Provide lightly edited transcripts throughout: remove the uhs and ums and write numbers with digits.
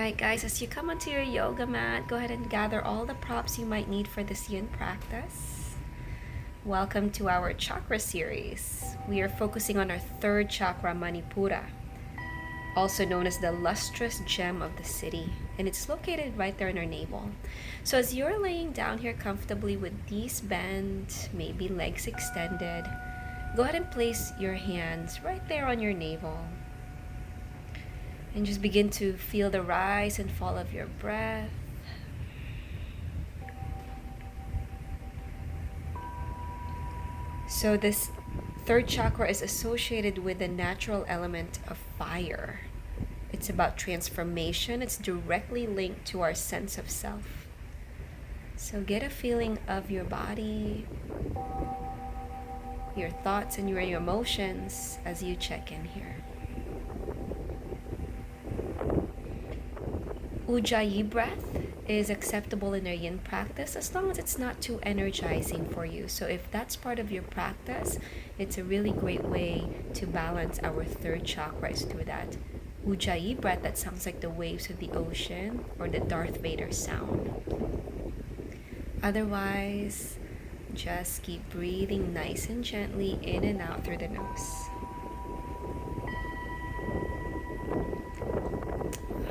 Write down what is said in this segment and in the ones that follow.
Alright guys, as you come onto your yoga mat, go ahead and gather all the props you might need for this YIN practice. Welcome to our chakra series. We are focusing on our third chakra, Manipura, also known as the lustrous gem of the city, and it's located right there in our navel. So as you're laying down here comfortably with knees bent, maybe legs extended, go ahead and place your hands right there on your navel. And just begin to feel the rise and fall of your breath. So this third chakra is associated with the natural element of fire. It's about transformation. It's directly linked to our sense of self. So get a feeling of your body, your thoughts and your emotions as you check in here. Ujjayi breath is acceptable in our yin practice as long as it's not too energizing for you. So if that's part of your practice, it's a really great way to balance our third chakra is through that Ujjayi breath that sounds like the waves of the ocean or the Darth Vader sound. Otherwise, just keep breathing nice and gently in and out through the nose.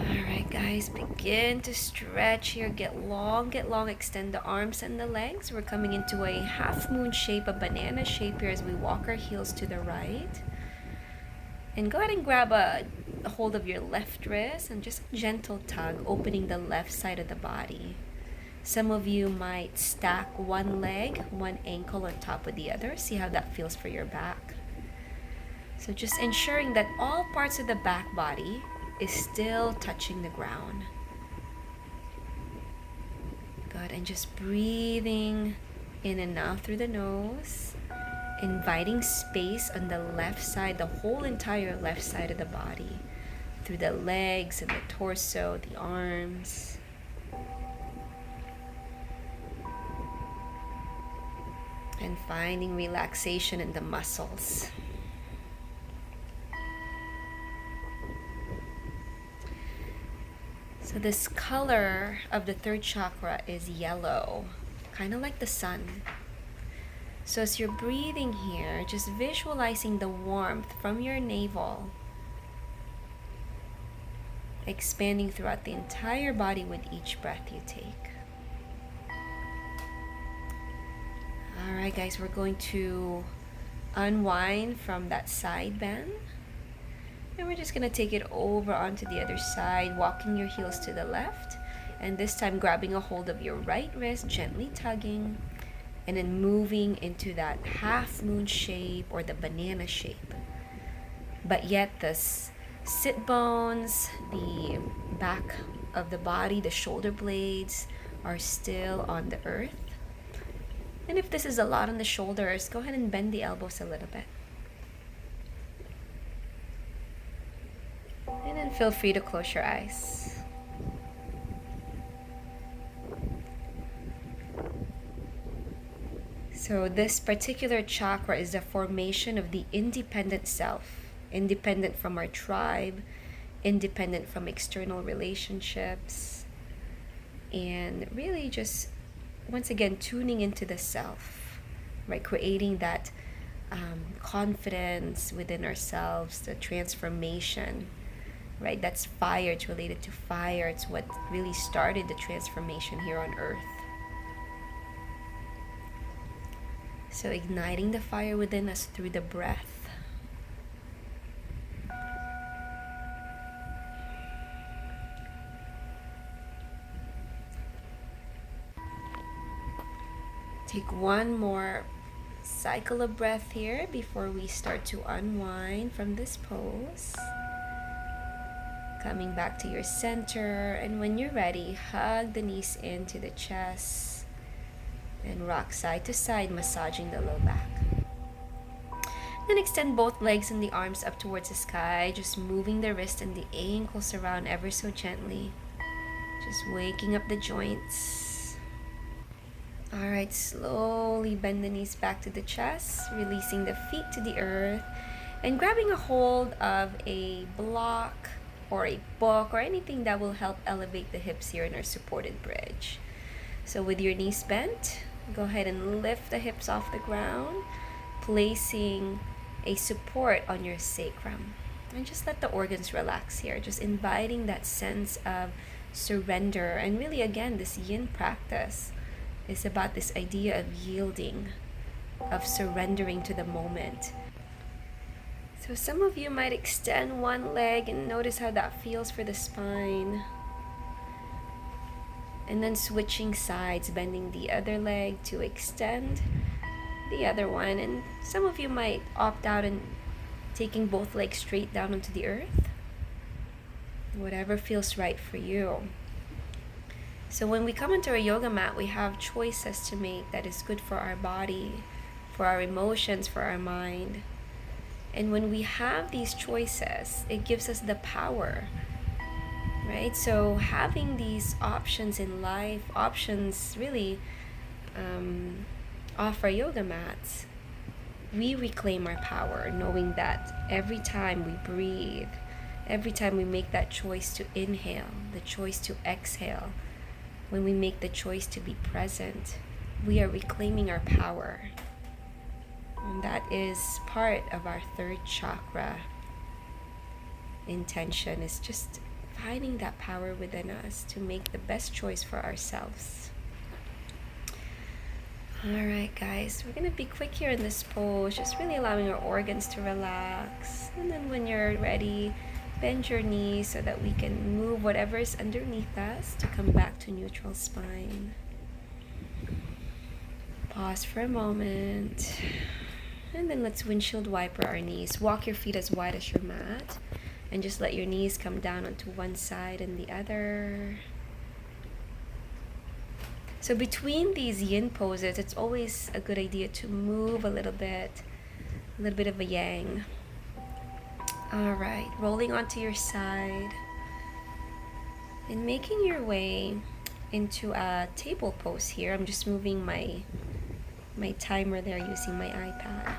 Alright guys, begin to stretch here, get long, extend the arms and the legs. We're coming into a half moon shape, a banana shape here as we walk our heels to the right. And go ahead and grab a hold of your left wrist and just a gentle tug, opening the left side of the body. Some of you might stack one leg, one ankle on top of the other. See how that feels for your back. So just ensuring that all parts of the back body is still touching the ground. Good, and just breathing in and out through the nose, inviting space on the left side, the whole entire left side of the body, through the legs and the torso, the arms. And finding relaxation in the muscles. So this color of the third chakra is yellow, kind of like the sun. So as you're breathing here, just visualizing the warmth from your navel, expanding throughout the entire body with each breath you take. Alright guys, we're going to unwind from that side bend. And we're just going to take it over onto the other side, walking your heels to the left. And this time grabbing a hold of your right wrist, gently tugging. And then moving into that half moon shape or the banana shape. But yet the sit bones, the back of the body, the shoulder blades are still on the earth. And if this is a lot on the shoulders, go ahead and bend the elbows a little bit. And then feel free to close your eyes. So this particular chakra is the formation of the independent self, independent from our tribe, independent from external relationships, and really just, once again, tuning into the self, right? Creating that confidence within ourselves, the transformation. Right, that's fire. It's related to fire. It's what really started the transformation here on earth. So igniting the fire within us through the breath. Take one more cycle of breath here before we start to unwind from this pose. Coming back to your center, and when you're ready, hug the knees into the chest and rock side to side, massaging the low back. Then extend both legs and the arms up towards the sky, just moving the wrist and the ankles around ever so gently, just waking up the joints. Alright, slowly bend the knees back to the chest, releasing the feet to the earth, and grabbing a hold of a block or a book or anything that will help elevate the hips here in our supported bridge. So with your knees bent, go ahead and lift the hips off the ground, placing a support on your sacrum. And just let the organs relax here, just inviting that sense of surrender. And really, again, this yin practice is about this idea of yielding, of surrendering to the moment. So some of you might extend one leg and notice how that feels for the spine. And then switching sides, bending the other leg to extend the other one. And some of you might opt out and taking both legs straight down onto the earth. Whatever feels right for you. So when we come into our yoga mat, we have choices to make that is good for our body, for our emotions, for our mind. And when we have these choices, it gives us the power, right? So having these options in life, options really off our yoga mats, we reclaim our power, knowing that every time we breathe, every time we make that choice to inhale, the choice to exhale, when we make the choice to be present, we are reclaiming our power. And that is part of our third chakra intention, is just finding that power within us to make the best choice for ourselves. Alright guys, we're going to be quick here in this pose, just really allowing our organs to relax. And then when you're ready, bend your knees so that we can move whatever is underneath us to come back to neutral spine. Pause for a moment. And then let's windshield wiper our knees. Walk your feet as wide as your mat. And just let your knees come down onto one side and the other. So between these yin poses, it's always a good idea to move a little bit of a yang. Alright, rolling onto your side. And making your way into a table pose here. I'm just moving my timer there using my iPad.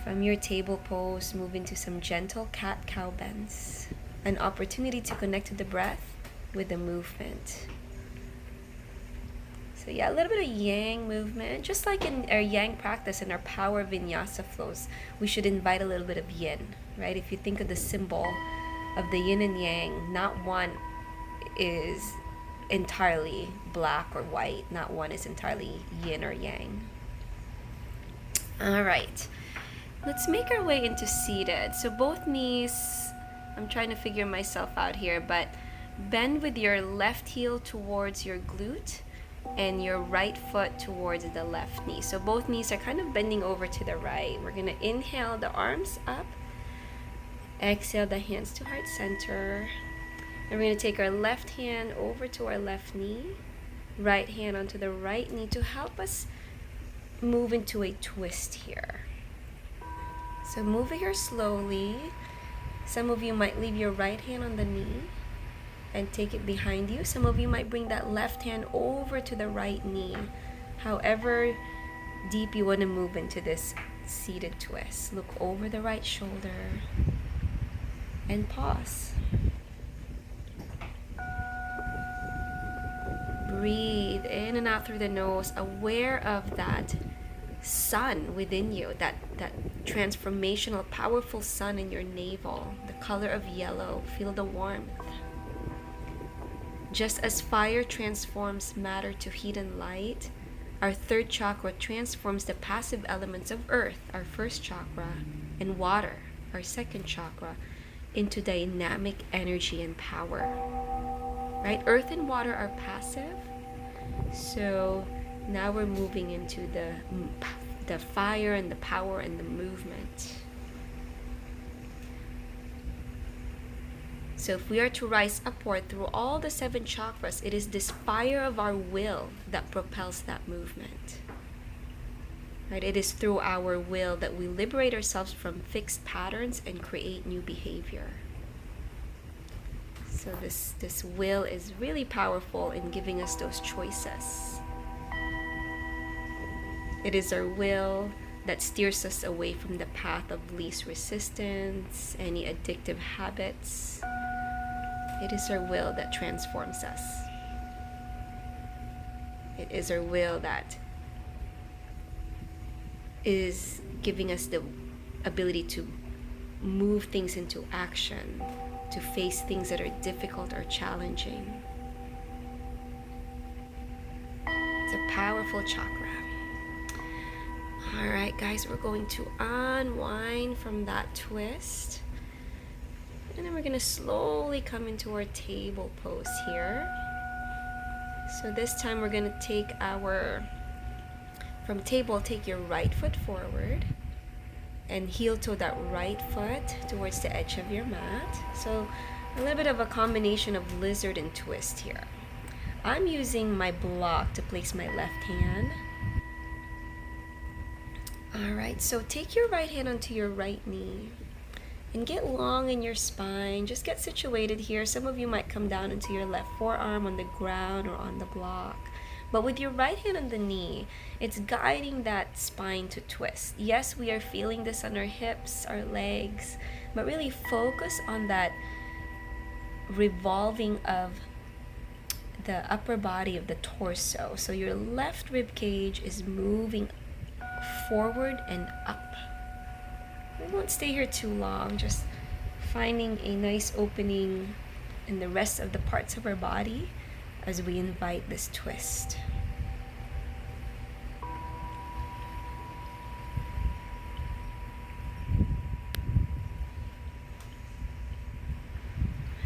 From your table pose, move into some gentle cat-cow bends. An opportunity to connect to the breath with the movement. So yeah, a little bit of yang movement. Just like in our yang practice and our power vinyasa flows, we should invite a little bit of yin, right? If you think of the symbol of the yin and yang, not one is entirely black or white. Not one is entirely yin or yang. All right, let's make our way into seated. So both knees, I'm trying to figure myself out here, but bend with your left heel towards your glute and your right foot towards the left knee. So both knees are kind of bending over to the right. We're gonna inhale the arms up, exhale the hands to heart center. And we're gonna take our left hand over to our left knee, right hand onto the right knee to help us move into a twist here. So move here slowly. Some of you might leave your right hand on the knee and take it behind you. Some of you might bring that left hand over to the right knee. However deep you want to move into this seated twist. Look over the right shoulder and pause. Breathe in and out through the nose, aware of that sun within you, that transformational, powerful sun in your navel, the color of yellow. Feel the warmth. Just as fire transforms matter to heat and light, our third chakra transforms the passive elements of earth, our first chakra, and water, our second chakra, into dynamic energy and power. Right? Earth and water are passive. So now we're moving into the fire and the power and the movement. So if we are to rise upward through all the 7 chakras, it is this fire of our will that propels that movement. Right? It is through our will that we liberate ourselves from fixed patterns and create new behavior. So this will is really powerful in giving us those choices. It is our will that steers us away from the path of least resistance, any addictive habits, It is our will that transforms us. It is our will that is giving us the ability to move things into action, to face things that are difficult or challenging. It's a powerful chakra. All right, guys, we're going to unwind from that twist. And then we're going to slowly come into our table pose here. So this time we're going to take from table, take your right foot forward and heel toe that right foot towards the edge of your mat. So a little bit of a combination of lizard and twist here. I'm using my block to place my left hand. All right, so take your right hand onto your right knee and get long in your spine. Just get situated here. Some of you might come down into your left forearm on the ground or on the block. But with your right hand on the knee, it's guiding that spine to twist. Yes, we are feeling this on our hips, our legs, but really focus on that revolving of the upper body of the torso. So your left rib cage is moving forward and up. We won't stay here too long, just finding a nice opening in the rest of the parts of our body as we invite this twist.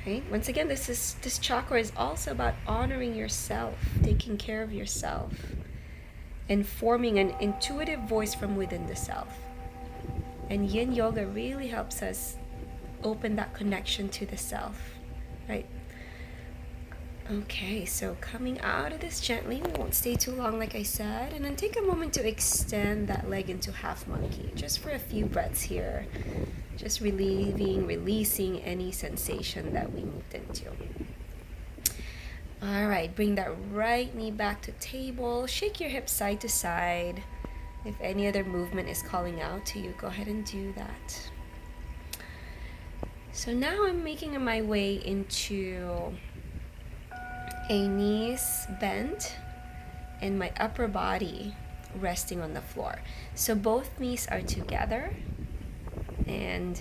Right? Once again, this chakra is also about honoring yourself, taking care of yourself, and forming an intuitive voice from within the self. And yin yoga really helps us open that connection to the self, right? Okay, so coming out of this gently, we won't stay too long like I said, and then take a moment to extend that leg into half monkey, just for a few breaths here, just releasing any sensation that we moved into. All right, bring that right knee back to table, shake your hips side to side. If any other movement is calling out to you, go ahead and do that. So now I'm making my way into a knees bent and my upper body resting on the floor. So both knees are together and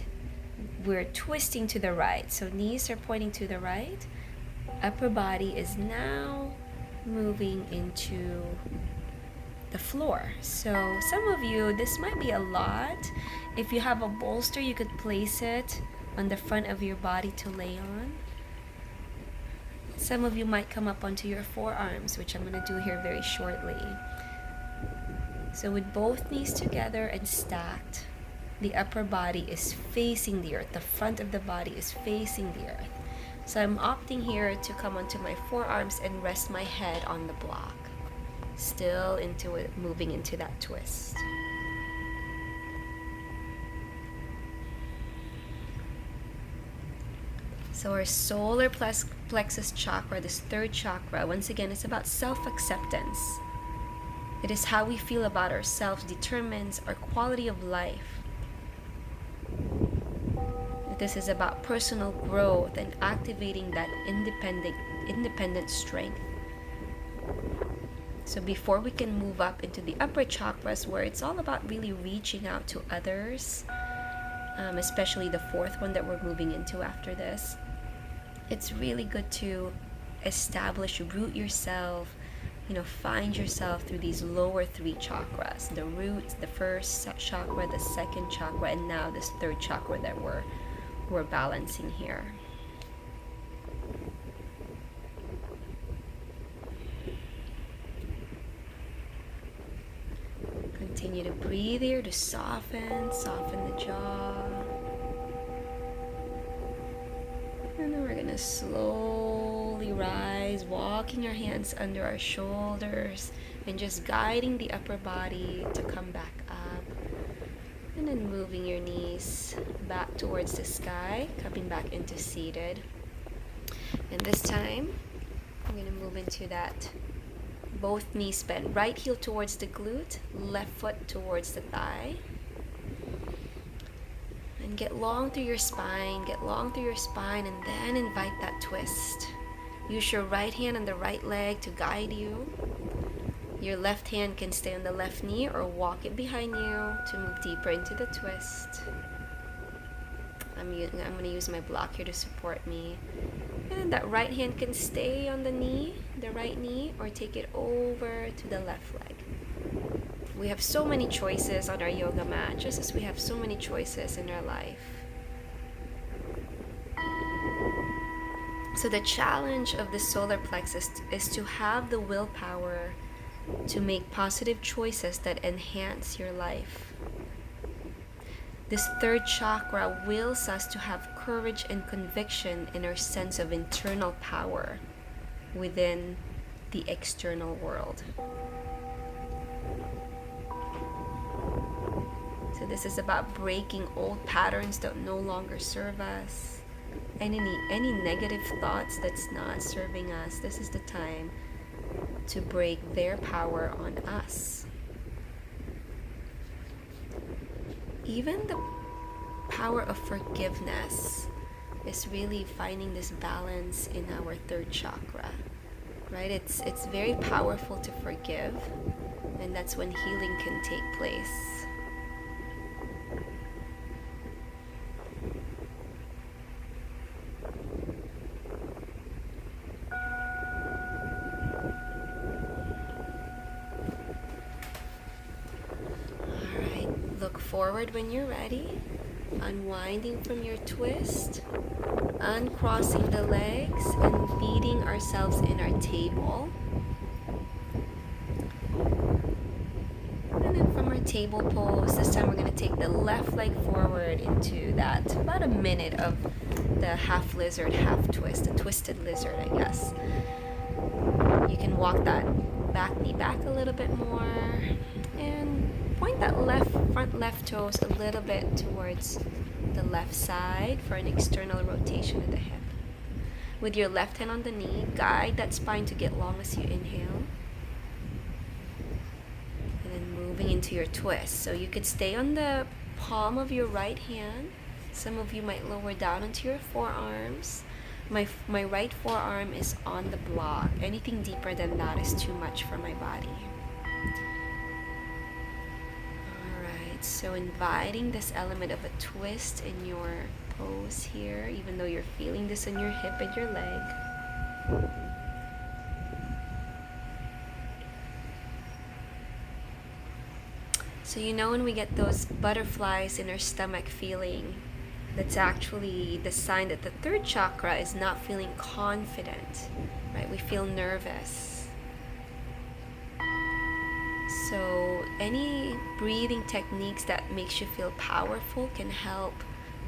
we're twisting to the right. So knees are pointing to the right. Upper body is now moving into the floor. So some of you, this might be a lot. If you have a bolster, you could place it on the front of your body to lay on. Some of you might come up onto your forearms, which I'm going to do here very shortly. So with both knees together and stacked, the upper body is facing the earth. The front of the body is facing the earth. So I'm opting here to come onto my forearms and rest my head on the block. Still into it, moving into that twist. So our solar plexus chakra, this third chakra, once again, it's about self-acceptance. It is how we feel about ourselves determines our quality of life. This is about personal growth and activating that independent strength. So before we can move up into the upper chakras, where it's all about really reaching out to others, especially the fourth one that we're moving into after this, it's really good to root yourself, find yourself through these lower three chakras, the root, the first chakra, the second chakra, and now this third chakra that we're balancing here. Continue to breathe here to soften the jaw. And then we're going to slowly rise, walking your hands under our shoulders and just guiding the upper body to come back up. And then moving your knees back towards the sky, coming back into seated. And this time, I'm going to move into that both knees bent. Right heel towards the glute, left foot towards the thigh. And And get long through your spine, and then invite that twist. Use your right hand on the right leg to guide you. Your left hand can stay on the left knee or walk it behind you to move deeper into the twist. I'm going to use my block here to support me. And that right hand can stay on the knee, the right knee, or take it over to the left leg. We have so many choices on our yoga mat, just as we have so many choices in our life. So the challenge of the solar plexus is to have the willpower to make positive choices that enhance your life. This third chakra wills us to have courage and conviction in our sense of internal power within the external world. So this is about breaking old patterns that no longer serve us. Any negative thoughts that's not serving us, this is the time to break their power on us. Even the power of forgiveness is really finding this balance in our third chakra, right? It's very powerful to forgive, and that's when healing can take place. Look forward when you're ready, unwinding from your twist, uncrossing the legs, and feeding ourselves in our table. And then from our table pose, this time we're going to take the left leg forward into that, about a minute of the half lizard, half twist, the twisted lizard, I guess. You can walk that back knee back a little bit more, and point that front left toes a little bit towards the left side for an external rotation of the hip. With your left hand on the knee, guide that spine to get long as you inhale. And then moving into your twist. So you could stay on the palm of your right hand. Some of you might lower down onto your forearms. My right forearm is on the block. Anything deeper than that is too much for my body. So inviting this element of a twist in your pose here, even though you're feeling this in your hip and your leg. So you know when we get those butterflies in our stomach feeling, that's actually the sign that the third chakra is not feeling confident, right? We feel nervous. So any breathing techniques that makes you feel powerful can help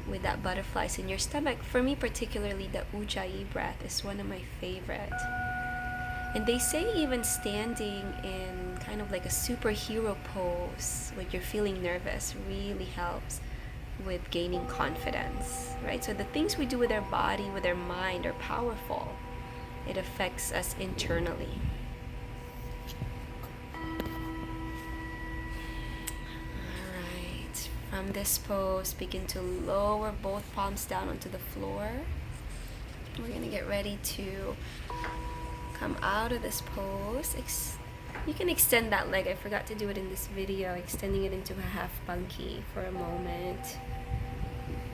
with that butterflies in your stomach. For me particularly, the Ujjayi breath is one of my favorite. And they say even standing in kind of like a superhero pose when you're feeling nervous really helps with gaining confidence, right? So the things we do with our body, with our mind are powerful. It affects us internally. From this pose, begin to lower both palms down onto the floor. We're going to get ready to come out of this pose. You can extend that leg. I forgot to do it in this video, extending it into a half bunky for a moment.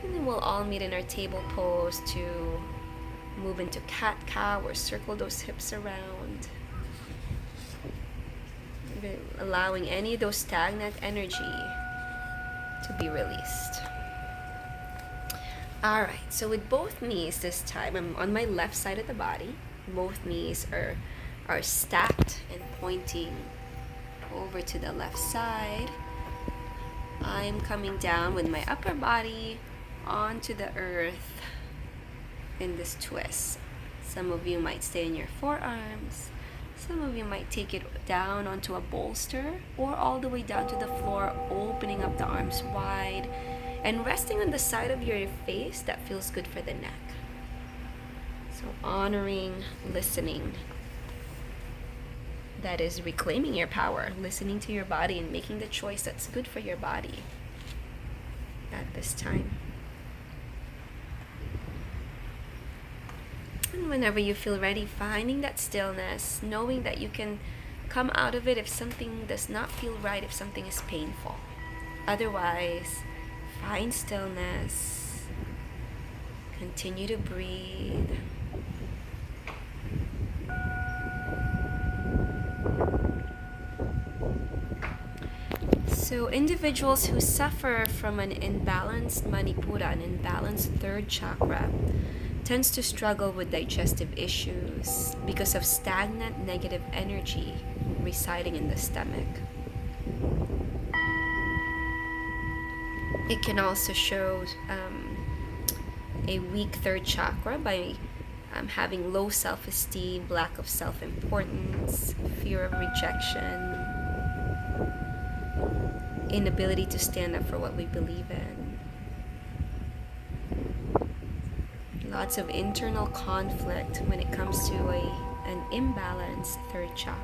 And then we'll all meet in our table pose to move into cat-cow or circle those hips around. Allowing any of those stagnant energy to be released. Alright, so with both knees this time, I'm on my left side of the body. Both knees are stacked and pointing over to the left side. I'm coming down with my upper body onto the earth in this twist. Some of you might stay in your forearms. Some of you might take it down onto a bolster or all the way down to the floor, opening up the arms wide and resting on the side of your face that feels good for the neck. So honoring, listening. That is reclaiming your power, listening to your body and making the choice that's good for your body at this time. And whenever you feel ready, finding that stillness, knowing that you can come out of it if something does not feel right, if something is painful. Otherwise, find stillness. Continue to breathe. So individuals who suffer from an imbalanced manipura, an imbalanced third chakra, tends to struggle with digestive issues because of stagnant negative energy residing in the stomach. It can also show a weak third chakra by having low self-esteem, lack of self-importance, fear of rejection, inability to stand up for what we believe in. Lots of internal conflict when it comes to an imbalanced third chakra.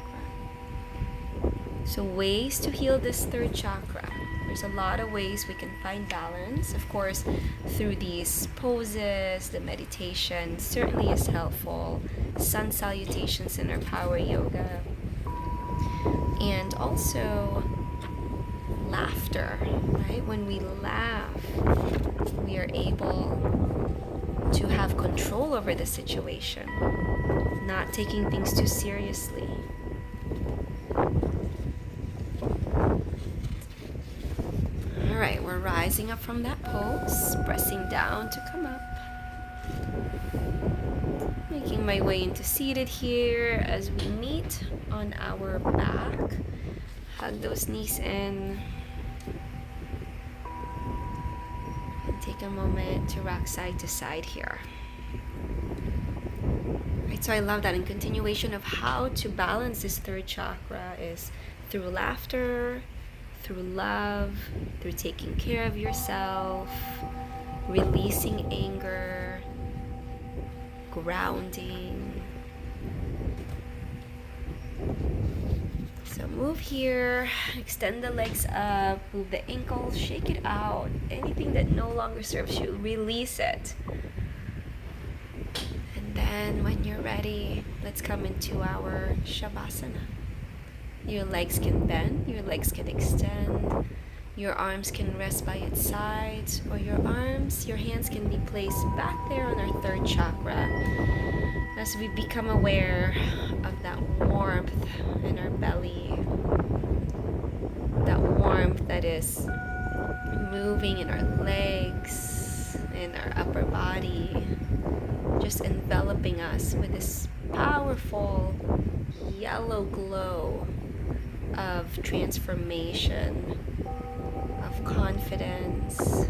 So ways to heal this third chakra. There's a lot of ways we can find balance. Of course, through these poses, the meditation certainly is helpful. Sun salutations in our power yoga. And also laughter, right? When we laugh, we are able to have control over the situation, not taking things too seriously. Alright, we're rising up from that pose, pressing down to come up. Making my way into seated here as we meet on our back. Hug those knees in. And take a moment to rock side to side here. Right, so I love that. In continuation of how to balance this third chakra is through laughter, through love, through taking care of yourself, releasing anger, grounding. So move here, extend the legs up, move the ankles, shake it out. Anything that no longer serves you, release it. And then when you're ready, let's come into our Shavasana. Your legs can bend, your legs can extend, your arms can rest by its sides, or your hands can be placed back there on our third chakra as we become aware of that warmth in our belly, that warmth that is moving in our legs, in our upper body, just enveloping us with this powerful yellow glow of transformation, of confidence.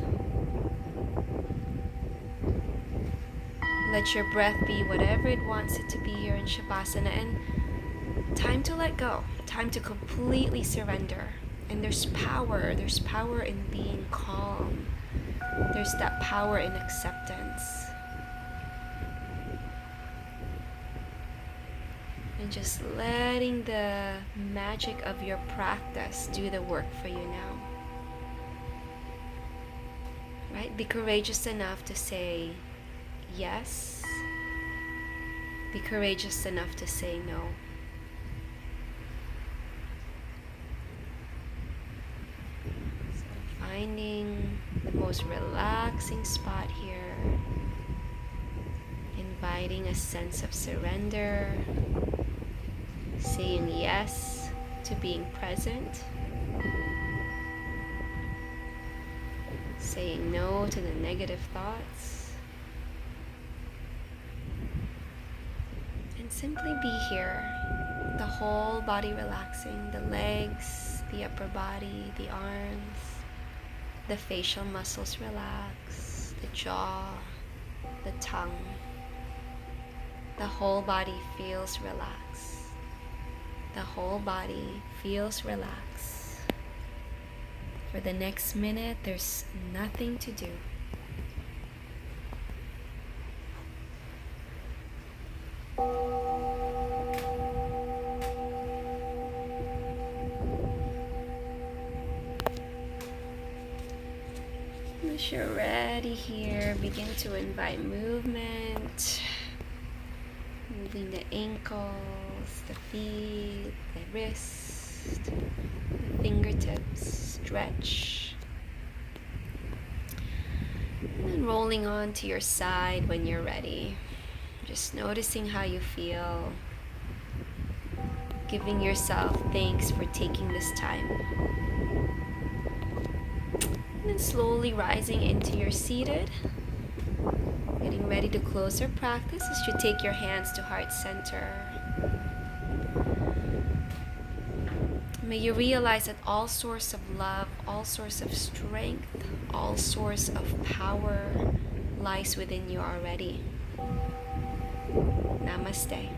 Let your breath be whatever it wants it to be here in Shavasana, and time to let go, time to completely surrender. And there's power in being calm. There's that power in acceptance. And just letting the magic of your practice do the work for you now. Right? Be courageous enough to say yes. Be courageous enough to say no. So finding the most relaxing spot here. Inviting a sense of surrender. Saying yes to being present. Saying no to the negative thoughts. And simply be here. The whole body relaxing. The legs, the upper body, the arms. The facial muscles relax. The jaw, the tongue. The whole body feels relaxed. The whole body feels relaxed. For the next minute, there's nothing to do. Once you're ready here, begin to invite movement. moving the ankles, the feet, the wrist, the fingertips, stretch. And then rolling on to your side when you're ready. Just noticing how you feel. Giving yourself thanks for taking this time. And then slowly rising into your seated. Getting ready to close our practice as you take your hands to heart center. May you realize that all source of love, all source of strength, all source of power lies within you already. Namaste.